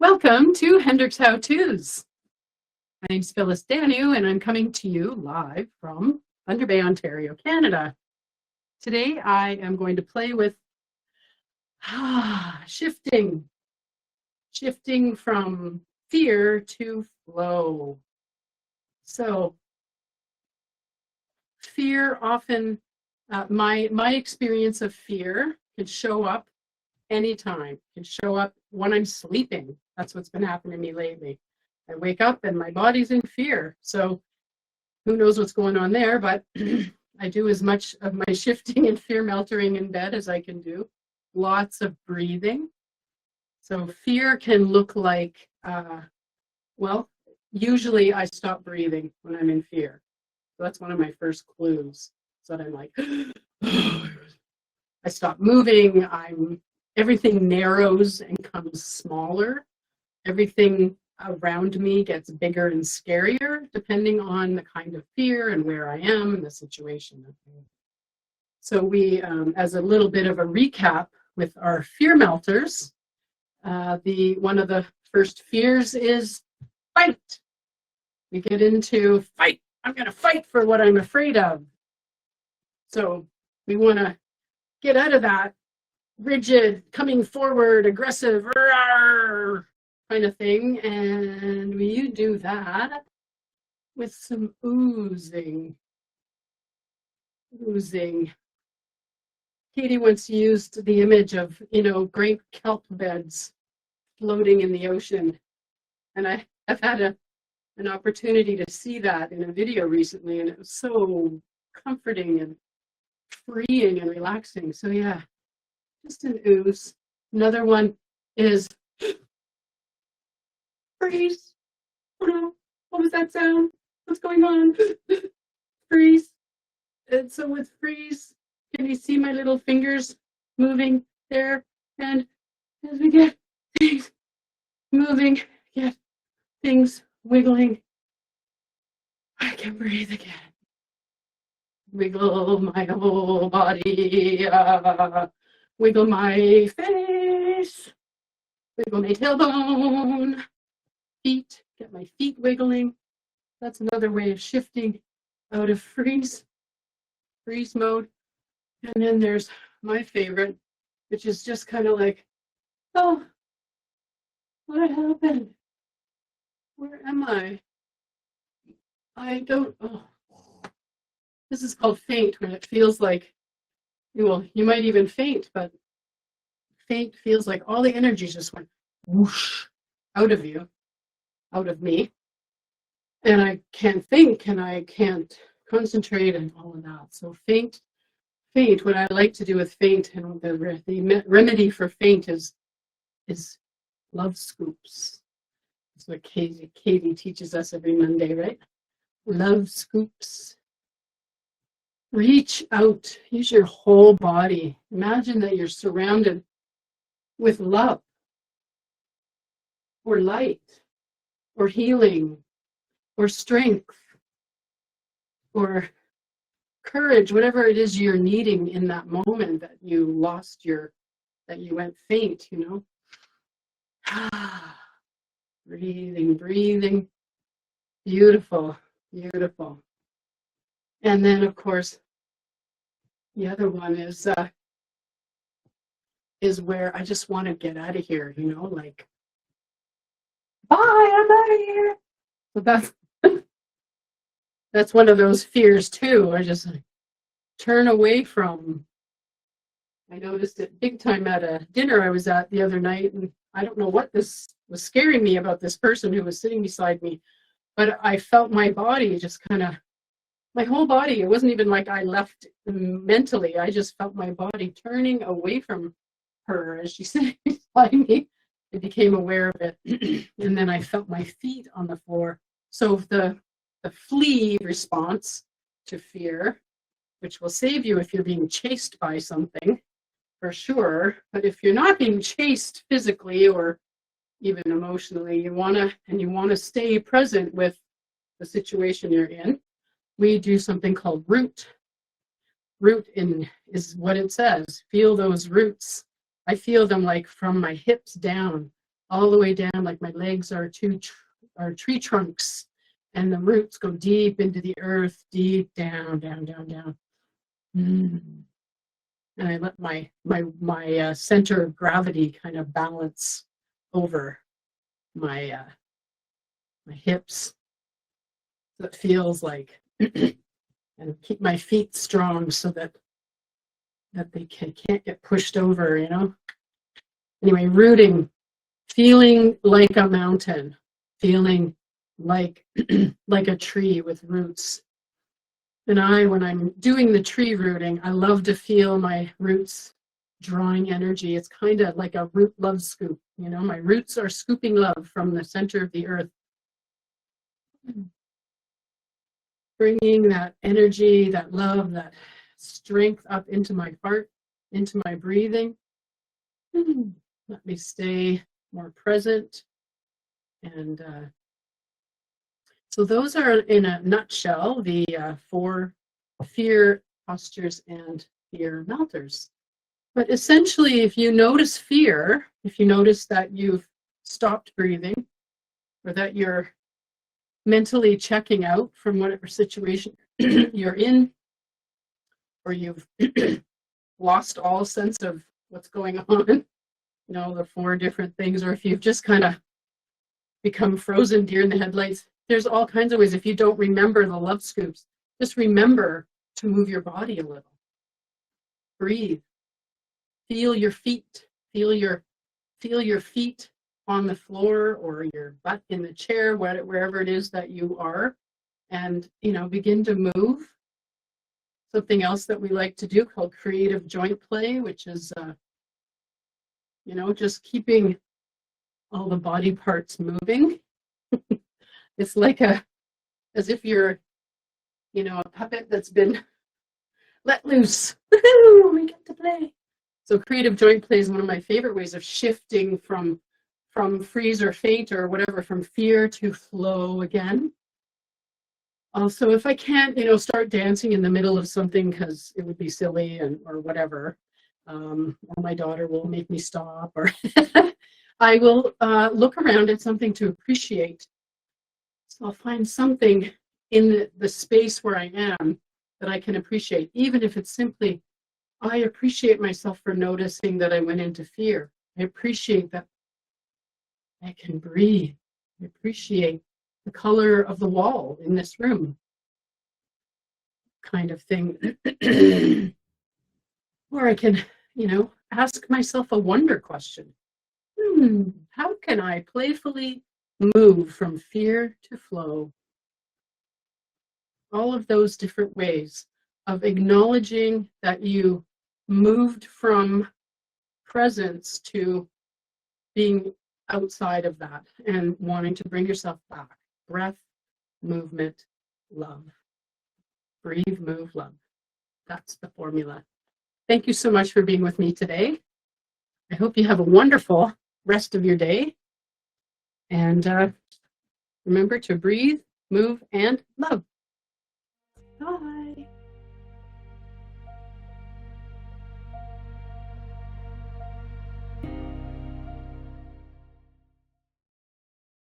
Welcome to Hendricks How-Tos. My name's Phyllis Danu, and I'm coming to you live from Thunder Bay, Ontario, Canada. Today, I am going to play with shifting from fear to flow. So, fear often, my experience of fear can show up anytime. It can show up when I'm sleeping. That's what's been happening to me lately. I wake up and my body's in fear. So who knows what's going on there, but I do as much of my shifting and fear melting in bed as I can do. Lots of breathing. So fear can look like, usually I stop breathing when I'm in fear. So that's one of my first clues. So that I'm like, I stop moving. Everything narrows and comes smaller. Everything around me gets bigger and scarier, depending on the kind of fear and where I am and the situation. So we, as a little bit of a recap with our fear melters, one of the first fears is fight. We get into fight. I'm going to fight for what I'm afraid of. So we want to get out of that rigid, coming forward, aggressive, kind of thing. And we do that with some oozing. Katie once used the image of, great kelp beds floating in the ocean. And I've had an opportunity to see that in a video recently, and it was so comforting and freeing and relaxing. So yeah, just an ooze. Another one is freeze. Oh no, what was that sound? What's going on? Freeze. And so with freeze, can you see my little fingers moving there? And as we get things moving, get things wiggling, I can breathe again. Wiggle my whole body, wiggle my face, wiggle my tailbone, feet, get my feet wiggling. That's another way of shifting out of freeze mode. And then there's my favorite, which is just kind of like, oh, what happened? Where am I? This is called faint, when it feels like, you might even faint, but faint feels like all the energy just went whoosh out of you, out of me. And I can't think and I can't concentrate and all of that. So faint, what I like to do with faint, and the remedy for faint is love scoops. That's what Katie teaches us every Monday, right? Love scoops. Reach out, use your whole body. Imagine that you're surrounded with love, or light, or healing, or strength, or courage, whatever it is you're needing in that moment that you that you went faint, Breathing. Beautiful. And then, of course, the other one is where I just want to get out of here, like, bye, I'm out of here. So that's one of those fears too. I just turn away from. I noticed it big time at a dinner I was at the other night, and I don't know what this was scaring me about this person who was sitting beside me, but I felt my body just my whole body. It wasn't even like I left mentally. I just felt my body turning away from her as she sat beside me. I became aware of it, and then I felt my feet on the floor. So the flee response to fear, which will save you if you're being chased by something, for sure. But if you're not being chased physically or even emotionally, you want to stay present with the situation you're in. We do something called root. Root is what it says. Feel those roots. I feel them like from my hips down. all the way down, like my legs are tree trunks, and the roots go deep into the earth, deep down, down, down, down. And I let my center of gravity kind of balance over my hips. So it feels like, and keep my feet strong so that they can't get pushed over, you know. Anyway, rooting, feeling like a mountain, feeling like like a tree with roots. And when I'm doing the tree rooting, I love to feel my roots drawing energy. It's kind of like a root love scoop, you know. My roots are scooping love from the center of the earth, bringing that energy, that love, that strength up into my heart, into my breathing. Let me stay more present. And so those are, in a nutshell, the 4 fear postures and fear melters. But essentially, if you notice fear, if you notice that you've stopped breathing, or that you're mentally checking out from whatever situation you're in, or you've lost all sense of what's going on, you know, the 4 different things, or if you've just kind of become frozen deer in the headlights, there's all kinds of ways. If you don't remember the love scoops, just remember to move your body a little. Breathe. Feel your feet. Feel your feet on the floor, or your butt in the chair, wherever it is that you are, and, you know, begin to move. Something else that we like to do called creative joint play, which is, you know, just keeping all the body parts moving. It's like as if you're, you know, a puppet that's been let loose. Woohoo, we get to play. So creative joint play is one of my favorite ways of shifting from freeze or faint or whatever, from fear to flow again. Also, if I can't, you know, start dancing in the middle of something because it would be silly or whatever, or my daughter will make me stop, or I will look around at something to appreciate. So I'll find something in the space where I am that I can appreciate, even if it's simply, I appreciate myself for noticing that I went into fear. I appreciate that I can breathe. I appreciate the color of the wall in this room, kind of thing. Or I can, you know, ask myself a wonder question. How can I playfully move from fear to flow? All of those different ways of acknowledging that you moved from presence to being outside of that and wanting to bring yourself back. Breath, movement, love. Breathe, move, love. That's the formula. Thank you so much for being with me today. I hope you have a wonderful rest of your day. And remember to breathe, move, and love.